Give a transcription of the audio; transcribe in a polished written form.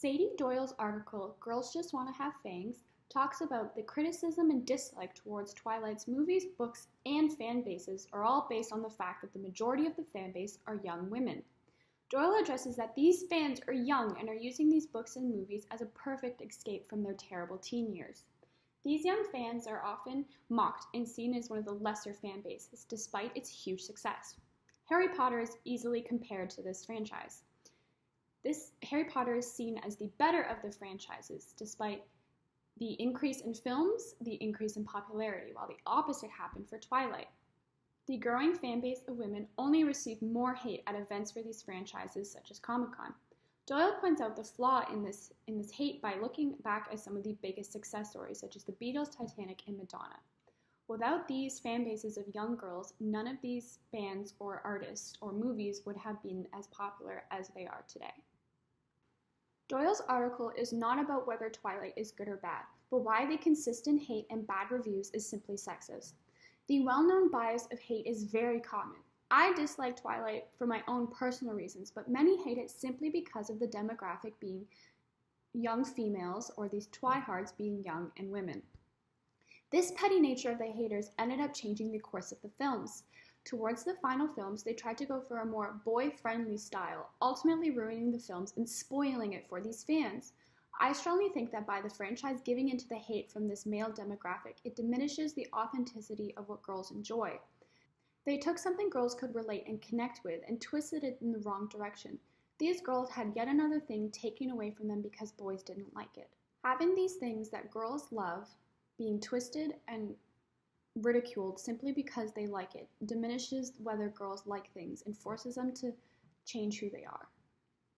Sadie Doyle's article, Girls Just Want to Have Fangs, talks about the criticism and dislike towards Twilight's movies, books, and fan bases are all based on the fact that the majority of the fan base are young women. Doyle addresses that these fans are young and are using these books and movies as a perfect escape from their terrible teen years. These young fans are often mocked and seen as one of the lesser fan bases, despite its huge success. Harry Potter is easily compared to this franchise. Harry Potter is seen as the better of the franchises, despite the increase in films, the increase in popularity, while the opposite happened for Twilight. The growing fan base of women only receive more hate at events for these franchises, such as Comic-Con. Doyle points out the flaw in this hate by looking back at some of the biggest success stories, such as the Beatles, Titanic, and Madonna. Without these fan bases of young girls, none of these bands or artists or movies would have been as popular as they are today. Doyle's article is not about whether Twilight is good or bad, but why the consistent hate and bad reviews is simply sexist. The well-known bias of hate is very common. I dislike Twilight for my own personal reasons, but many hate it simply because of the demographic being young females or these twihards being young and women. This petty nature of the haters ended up changing the course of the films. Towards the final films, they tried to go for a more boy-friendly style, ultimately ruining the films and spoiling it for these fans. I strongly think that by the franchise giving into the hate from this male demographic, it diminishes the authenticity of what girls enjoy. They took something girls could relate and connect with and twisted it in the wrong direction. These girls had yet another thing taken away from them because boys didn't like it. Having these things that girls love being twisted and ridiculed simply because they like it diminishes whether girls like things and forces them to change who they are.